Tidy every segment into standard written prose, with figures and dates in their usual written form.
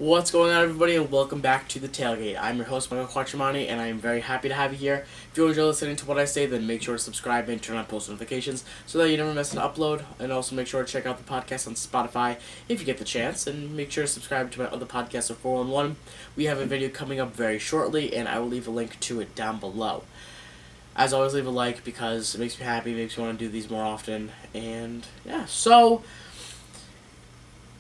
What's going on, everybody, and welcome back to the Tailgate. I'm your host, Michael Quattromani, and I am very happy to have you here. If you enjoy listening to what I say, then make sure to subscribe and turn on post notifications so that you never miss an upload. And also make sure to check out the podcast on Spotify if you get the chance, and make sure to subscribe to my other podcast, 411. We have a video coming up very shortly, and I will leave a link to it down below. As always, leave a like because it makes me happy, makes me want to do these more often, and yeah, so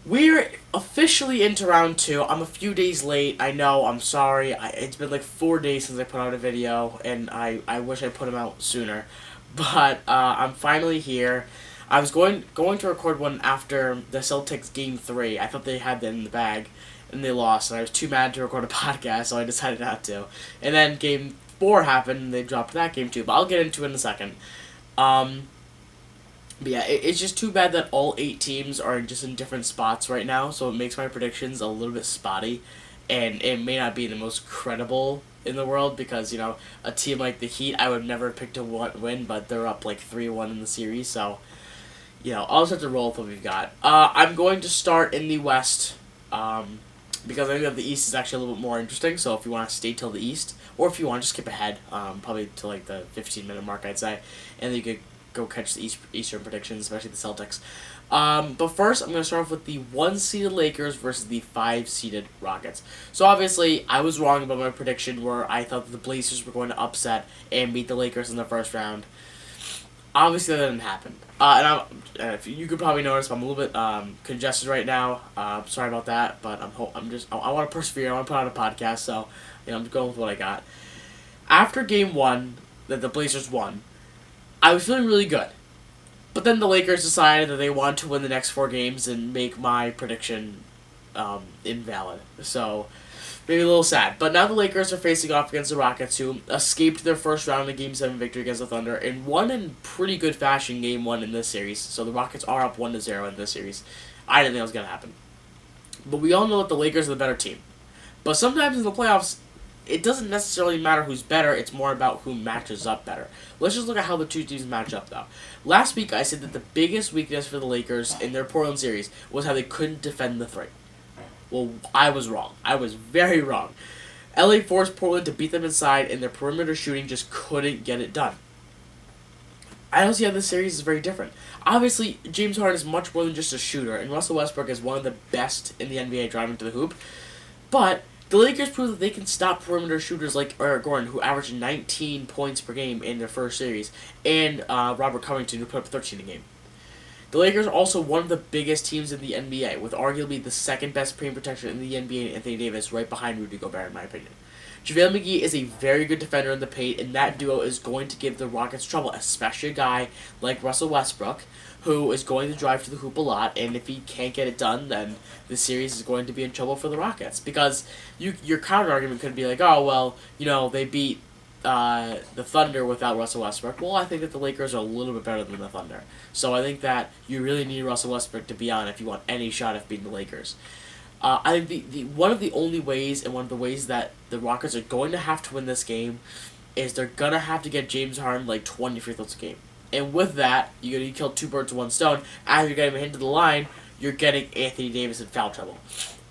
we're officially into round 2. I'm a few days late. I know. I'm sorry. It's been like 4 days since I put out a video, and I wish I put them out sooner. But I'm finally here. I was going to record one after the Celtics game 3. I thought they had that in the bag, and they lost, and I was too mad to record a podcast, so I decided not to. And then game 4 happened, and they dropped that game too. But I'll get into it in a second. But yeah, it's just too bad that all 8 teams are just in different spots right now, so it makes my predictions a little bit spotty, and it may not be the most credible in the world because, you know, a team like the Heat, I would never pick to win, but they're up like 3-1 in the series, so, you know, I'll just have to roll with what we've got. I'm going to start in the West, because I think that the East is actually a little bit more interesting, so if you want to stay till the East, or if you want to just skip ahead, probably to like the 15-minute mark, I'd say, and then you could go catch the Eastern predictions, especially the Celtics. But first, I'm going to start off with the 1-seeded Lakers versus the 5-seeded Rockets. So obviously, I was wrong about my prediction where I thought that the Blazers were going to upset and beat the Lakers in the first round. Obviously, that didn't happen. If you could probably notice, I'm a little bit congested right now. Sorry about that, but I want to persevere. I want to put out a podcast, so you know I'm going with what I got. After Game 1, that the Blazers won, I was feeling really good. But then the Lakers decided that they wanted to win the next 4 games and make my prediction invalid. So, maybe a little sad. But now the Lakers are facing off against the Rockets, who escaped their first round of Game 7 victory against the Thunder and won in pretty good fashion Game 1 in this series. So the Rockets are up 1-0 in this series. I didn't think that was going to happen. But we all know that the Lakers are the better team. But sometimes in the playoffs, it doesn't necessarily matter who's better, it's more about who matches up better. Let's just look at how the two teams match up, though. Last week, I said that the biggest weakness for the Lakers in their Portland series was how they couldn't defend the 3. Well, I was wrong. I was very wrong. LA forced Portland to beat them inside, and their perimeter shooting just couldn't get it done. I don't see how this series is very different. Obviously, James Harden is much more than just a shooter, and Russell Westbrook is one of the best in the NBA driving to the hoop, but the Lakers prove that they can stop perimeter shooters like Eric Gordon, who averaged 19 points per game in their first series, and Robert Covington, who put up 13 a game. The Lakers are also one of the biggest teams in the NBA, with arguably the second best paint protector in the NBA, Anthony Davis, right behind Rudy Gobert, in my opinion. JaVale McGee is a very good defender in the paint, and that duo is going to give the Rockets trouble, especially a guy like Russell Westbrook, who is going to drive to the hoop a lot, and if he can't get it done, then the series is going to be in trouble for the Rockets. Because your counter-argument could be like, oh, well, you know, they beat the Thunder without Russell Westbrook. Well, I think that the Lakers are a little bit better than the Thunder. So I think that you really need Russell Westbrook to be on if you want any shot at beating the Lakers. I think the one of the only ways and one of the ways that the Rockets are going to have to win this game is they're going to have to get James Harden like 20 free throws a game. And with that, you kill 2 birds with 1 stone. As you're getting him into the line, you're getting Anthony Davis in foul trouble.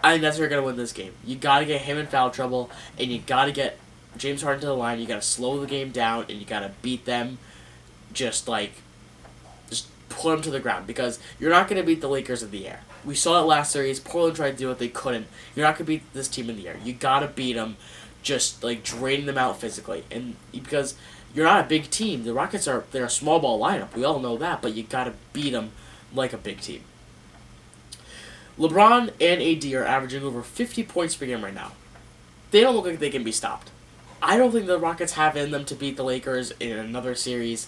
I think that's how you're going to win this game. You got to get him in foul trouble, and you got to get James Harden to the line. You got to slow the game down, and you got to beat them. Just put them to the ground, because you're not going to beat the Lakers in the air. We saw it last series. Portland tried to do it. They couldn't. You're not going to beat this team in the air. You got to beat them, just draining them out physically. And because you're not a big team. The Rockets they're a small ball lineup. We all know that, but you got to beat them like a big team. LeBron and AD are averaging over 50 points per game right now. They don't look like they can be stopped. I don't think the Rockets have in them to beat the Lakers in another series.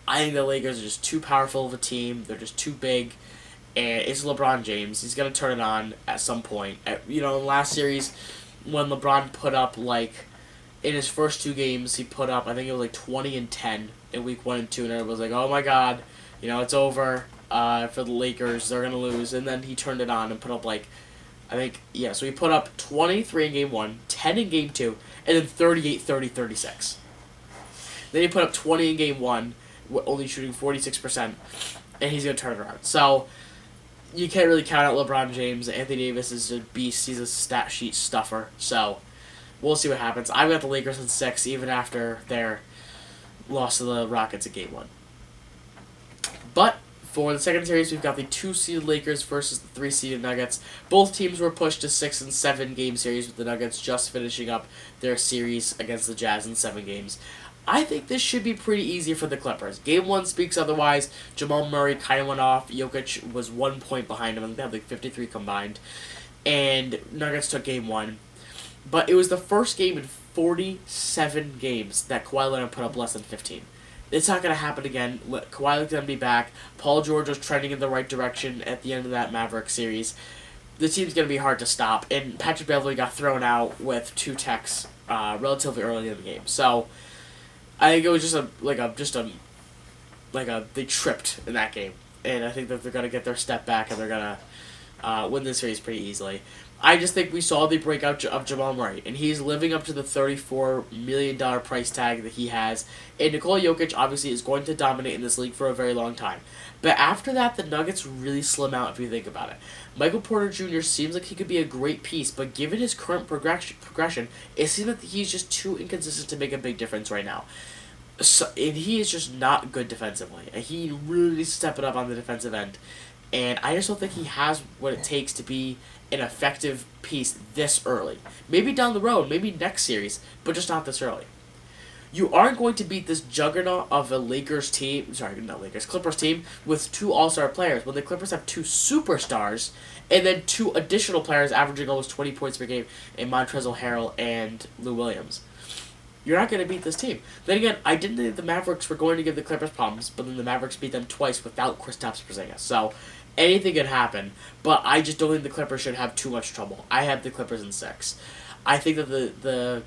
I think the Lakers are just too powerful of a team. They're just too big. And it's LeBron James. He's going to turn it on at some point. In last series, when LeBron put up, in his first 2 games, he put up, I think it was 20 and 10 in week 1 and 2, and everybody was like, oh my god, it's over for the Lakers. They're going to lose. And then he turned it on and put up, so he put up 23 in game 1, 10 in game 2, and then 38, 30, 36. Then he put up 20 in game 1, only shooting 46%, and he's going to turn it around. So, you can't really count out LeBron James. Anthony Davis is a beast. He's a stat sheet stuffer. So we'll see what happens. I've got the Lakers in 6, even after their loss to the Rockets in Game 1. But for the second series, we've got the 2-seeded Lakers versus the 3-seeded Nuggets. Both teams were pushed to 6 and 7 game series, with the Nuggets just finishing up their series against the Jazz in 7 games. I think this should be pretty easy for the Clippers. Game 1 speaks otherwise. Jamal Murray kind of went off. Jokic was 1 point behind him. I think they had like 53 combined. And Nuggets took Game 1. But it was the first game in 47 games that Kawhi Leonard put up less than 15. It's not going to happen again. Kawhi Leonard's going to be back. Paul George was trending in the right direction at the end of that Maverick series. The team's going to be hard to stop. And Patrick Beverley got thrown out with 2 techs relatively early in the game. So I think it was they tripped in that game. And I think that they're going to get their step back and they're going to win this series pretty easily. I just think we saw the breakout of Jamal Murray, and he's living up to the $34 million price tag that he has. And Nikola Jokic obviously is going to dominate in this league for a very long time. But after that, the Nuggets really slim out if you think about it. Michael Porter Jr. seems like he could be a great piece, but given his current progression, it seems like he's just too inconsistent to make a big difference right now. So, and he is just not good defensively. And he really needs to step it up on the defensive end. And I just don't think he has what it takes to be an effective piece this early. Maybe down the road, maybe next series, but just not this early. You aren't going to beat this juggernaut of a Clippers team with 2 all-star players when the Clippers have 2 superstars and then 2 additional players averaging almost 20 points per game in Montrezl Harrell and Lou Williams. You're not going to beat this team. Then again, I didn't think the Mavericks were going to give the Clippers problems, but then the Mavericks beat them twice without Kristaps Porzingis. So anything could happen, but I just don't think the Clippers should have too much trouble. I have the Clippers in 6. I think that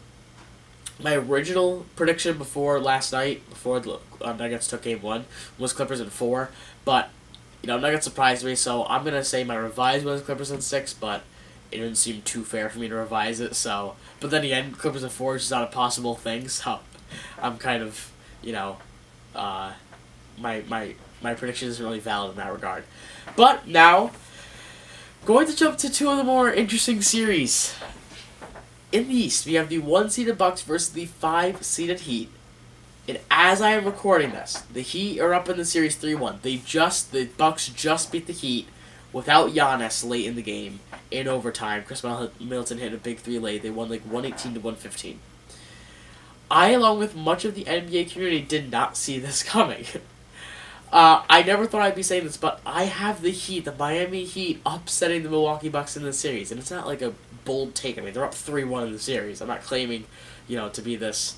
my original prediction before last night, before the Nuggets took Game 1, was Clippers in 4, but Nuggets surprised me, so I'm going to say my revised was Clippers in 6, but it didn't seem too fair for me to revise it, so. But then again, Clippers in 4 is just not a possible thing, so I'm kind of, my prediction isn't really valid in that regard. But now, going to jump to 2 of the more interesting series. In the East, we have the 1-seeded Bucks versus the 5-seeded Heat. And as I am recording this, the Heat are up in the series 3-1. The Bucks just beat the Heat without Giannis late in the game in overtime. Chris Middleton hit a big 3 late. They won like 118 to 115. I, along with much of the NBA community, did not see this coming. I never thought I'd be saying this, but I have the Heat, the Miami Heat, upsetting the Milwaukee Bucks in the series. And it's not like a bold take. I mean, they're up 3-1 in the series. I'm not claiming, to be this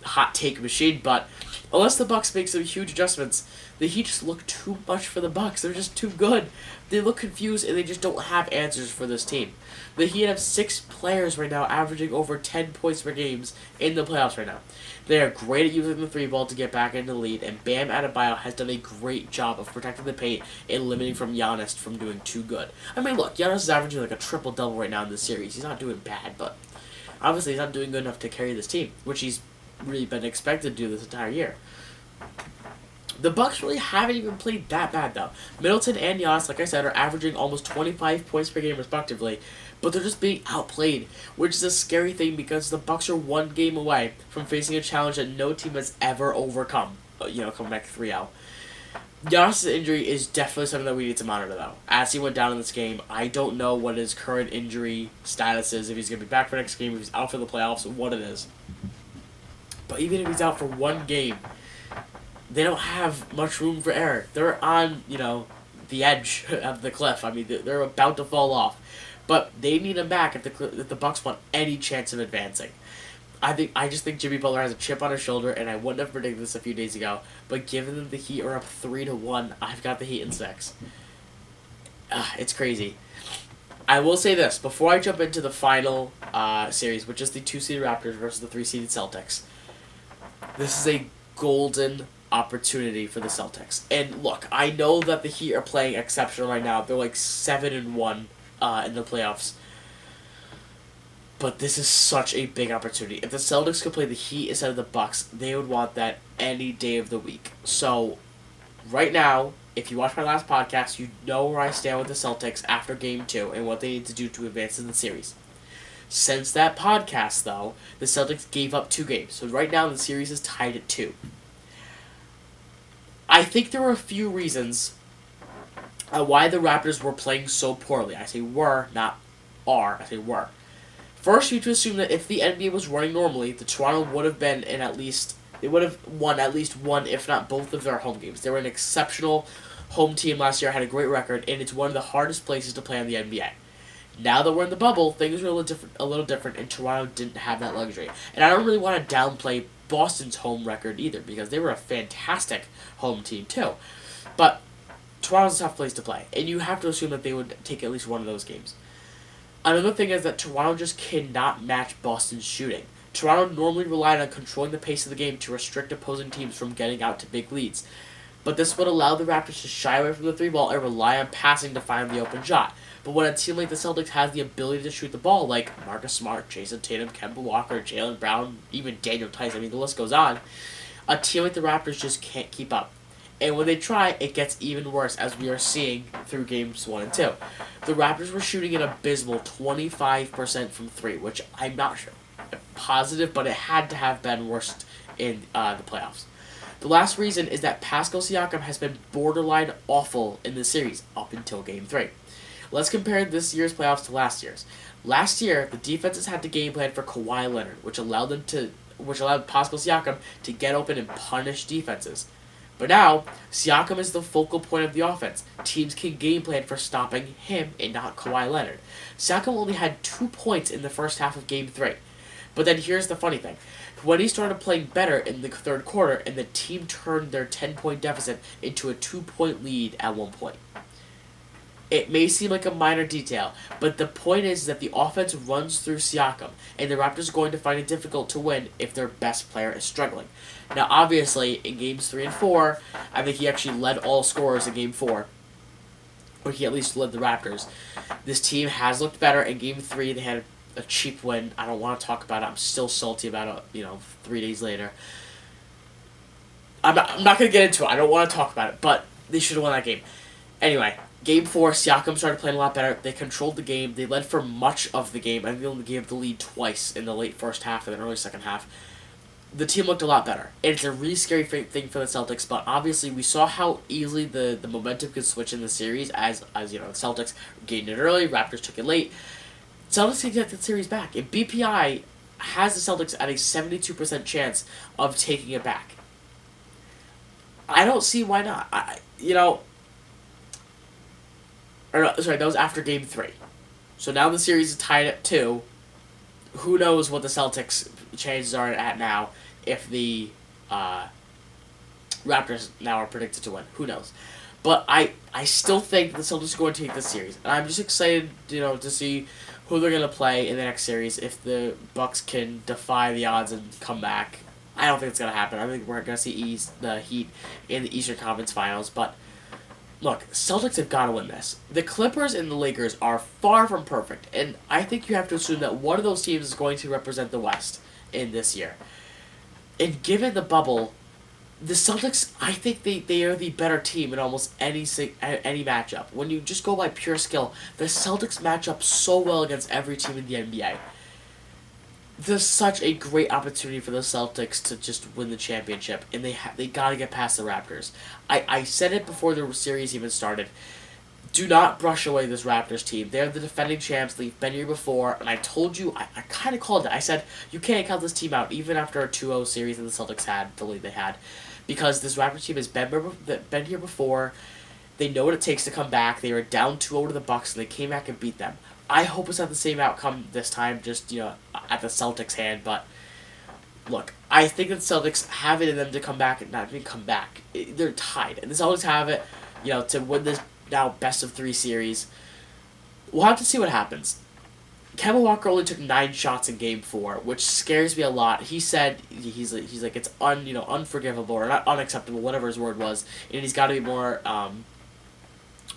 hot take machine, but unless the Bucks make some huge adjustments, the Heat just look too much for the Bucks. They're just too good. They look confused, and they just don't have answers for this team. The Heat have 6 players right now averaging over 10 points per game in the playoffs right now. They are great at using the 3-ball to get back into the lead, and Bam Adebayo has done a great job of protecting the paint and limiting from Giannis from doing too good. I mean, look, Giannis is averaging like a triple-double right now in this series. He's not doing bad, but obviously he's not doing good enough to carry this team, which he's really been expected to do this entire year. The Bucks really haven't even played that bad, though. Middleton and Giannis, like I said, are averaging almost 25 points per game respectively, but they're just being outplayed, which is a scary thing because the Bucks are 1 game away from facing a challenge that no team has ever overcome, coming back 3-0. Giannis' injury is definitely something that we need to monitor, though. As he went down in this game, I don't know what his current injury status is, if he's going to be back for next game, if he's out for the playoffs, what it is. But even if he's out for 1 game, they don't have much room for error. They're on, the edge of the cliff. I mean, they're about to fall off. But they need him back if the Bucks want any chance of advancing. I just think Jimmy Butler has a chip on his shoulder, and I wouldn't have predicted this a few days ago. But given that the Heat are up 3-1, I've got the Heat in 6. It's crazy. I will say this before I jump into the final series, which is the 2-seeded Raptors versus the 3-seeded Celtics. This is a golden opportunity for the Celtics. And look, I know that the Heat are playing exceptional right now. They're like 7-1 in the playoffs. But this is such a big opportunity. If the Celtics could play the Heat instead of the Bucks, they would want that any day of the week. So, right now, if you watched my last podcast, you know where I stand with the Celtics after Game 2 and what they need to do to advance in the series. Since that podcast, though, the Celtics gave up 2 games. So right now, the series is tied at 2. I think there were a few reasons why the Raptors were playing so poorly. I say were, not are. I say were. First, you have to assume that if the NBA was running normally, the Toronto would have been in at least... They would have won at least one, if not both, of their home games. They were an exceptional home team last year, had a great record, and it's one of the hardest places to play in the NBA. Now that we're in the bubble, things are a little different, and Toronto didn't have that luxury. And I don't really want to downplay Boston's home record either, because they were a fantastic home team too. But Toronto's a tough place to play, and you have to assume that they would take at least one of those games. Another thing is that Toronto just cannot match Boston's shooting. Toronto normally relied on controlling the pace of the game to restrict opposing teams from getting out to big leads. But this would allow the Raptors to shy away from the 3-ball and rely on passing to find the open shot. But when a team like the Celtics has the ability to shoot the ball, like Marcus Smart, Jason Tatum, Kemba Walker, Jaylen Brown, even Daniel Tice, I mean, the list goes on, a team like the Raptors just can't keep up. And when they try, it gets even worse, as we are seeing through Games 1 and 2. The Raptors were shooting an abysmal 25% from 3, which I'm not sure positive, but it had to have been worse in the playoffs. The last reason is that Pascal Siakam has been borderline awful in the series up until Game 3. Let's compare this year's playoffs to last year's. Last year, the defenses had to game plan for Kawhi Leonard, which allowed Pascal Siakam to get open and punish defenses. But now, Siakam is the focal point of the offense. Teams can game plan for stopping him and not Kawhi Leonard. Siakam only had 2 points in the first half of Game 3. But then here's the funny thing. When he started playing better in the third quarter, and the team turned their 10-point deficit into a 2-point lead at one point. It may seem like a minor detail, but the point is that the offense runs through Siakam, and the Raptors are going to find it difficult to win if their best player is struggling. Now, obviously, in Games 3 and 4, I think he actually led all scorers in Game 4, or he at least led the Raptors. This team has looked better. In Game 3, they had a cheap win. I don't want to talk about it. I'm still salty about it, 3 days later. I'm not going to get into it. I don't want to talk about it, but they should have won that game. Anyway, Game 4, Siakam started playing a lot better. They controlled the game. They led for much of the game. I think they only gave the lead twice in the late first half and the early second half. The team looked a lot better. And it's a really scary thing for the Celtics, but obviously we saw how easily the momentum could switch in the series as the Celtics gained it early, Raptors took it late. Celtics can get the series back. And BPI has the Celtics at a 72% chance of taking it back. I don't see why not. That was after Game 3. So now the series is tied at 2. Who knows what the Celtics' chances are at now if the Raptors now are predicted to win. Who knows? But I still think the Celtics are going to take this series. And I'm just excited, to see who they're going to play in the next series if the Bucks can defy the odds and come back. I don't think it's going to happen. I think we're going to see the Heat in the Eastern Conference Finals. But look, Celtics have got to win this. The Clippers and the Lakers are far from perfect, and I think you have to assume that one of those teams is going to represent the West in this year. And given the bubble, the Celtics, I think they are the better team in almost any matchup. When you just go by pure skill, the Celtics match up so well against every team in the NBA. There's such a great opportunity for the Celtics to just win the championship, and they got to get past the Raptors. I said it before the series even started. Do not brush away this Raptors team. They're the defending champs. They've been here before, and I told you, I kind of called it. I said, you can't count this team out, even after a 2-0 series that the Celtics had, the lead they had, because this Raptors team has been here before. They know what it takes to come back. They were down 2-0 to the Bucks, and they came back and beat them. I hope it's not the same outcome this time, just, at the Celtics' hand, but look, I think that the Celtics have it in them to come back and not even come back. They're tied, and the Celtics have it, to win this now best-of-3 series. We'll have to see what happens. Kemba Walker only took 9 shots in Game 4, which scares me a lot. He said he's like it's unforgivable or not unacceptable, whatever his word was, and he's got to be more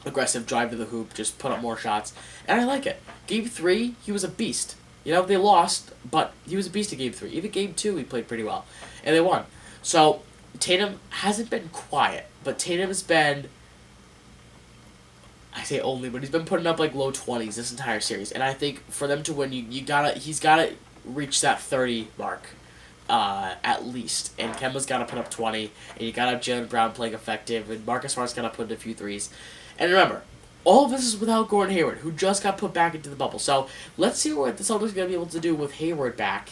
aggressive, drive to the hoop, just put up more shots, and I like it. Game 3, he was a beast. They lost, but he was a beast in Game 3. Even Game 2, he played pretty well, and they won. So Tatum hasn't been quiet, but Tatum has been I say only, but he's been putting up like low 20s this entire series, and I think for them to win, he's gotta reach that 30 mark, at least. And Kemba's gotta put up 20, and you gotta have Jaylen Brown playing effective, and Marcus Smart's gotta put in a few threes. And remember, all of this is without Gordon Hayward, who just got put back into the bubble. So let's see what the Celtics are gonna be able to do with Hayward back.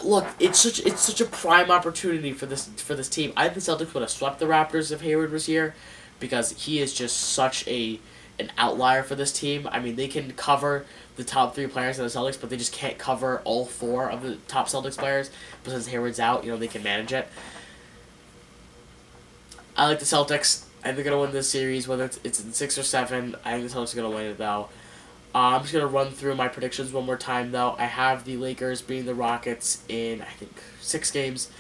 Look, it's such a prime opportunity for this team. I think the Celtics would have swept the Raptors if Hayward was here, because he is just such an outlier for this team. I mean, they can cover the top 3 players in the Celtics, but they just can't cover all 4 of the top Celtics players. But since Hayward's out, they can manage it. I like the Celtics. I think they're gonna win this series, whether it's in 6 or 7. I think the Celtics are gonna win it though. I'm just going to run through my predictions one more time, though. I have the Lakers beating the Rockets in, I think, 6 games.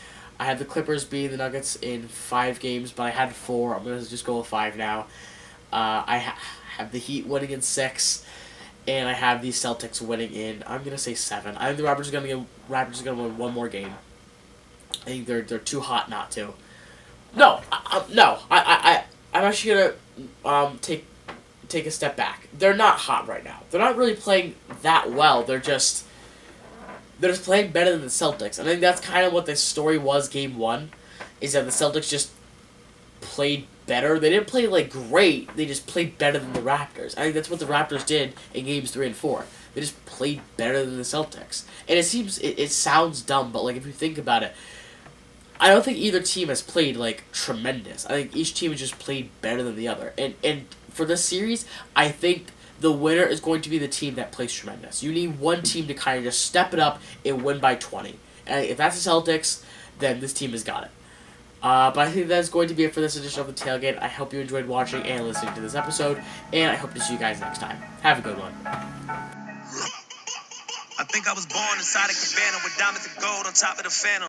I have the Clippers beating the Nuggets in 5 games, but I had 4. I'm going to just go with 5 now. I have the Heat winning in 6, and I have the Celtics winning in, I'm going to say 7. I think the Raptors are going to win one more game. I think they're too hot not to. No, I'm actually going to take a step back. They're not hot right now. They're not really playing that well. They're just playing better than the Celtics. I think that's kind of what the story was game 1, is that the Celtics just played better. They didn't play great. They just played better than the Raptors. I think that's what the Raptors did in games 3 and 4. They just played better than the Celtics. And it sounds dumb, but if you think about it, I don't think either team has played tremendous. I think each team has just played better than the other. And for this series, I think the winner is going to be the team that plays tremendous. You need one team to kind of just step it up and win by 20. And if that's the Celtics, then this team has got it. But I think that's going to be it for this edition of The Tailgate. I hope you enjoyed watching and listening to this episode, and I hope to see you guys next time. Have a good one. I think I was born inside a cabana with diamonds and gold on top of the phantom.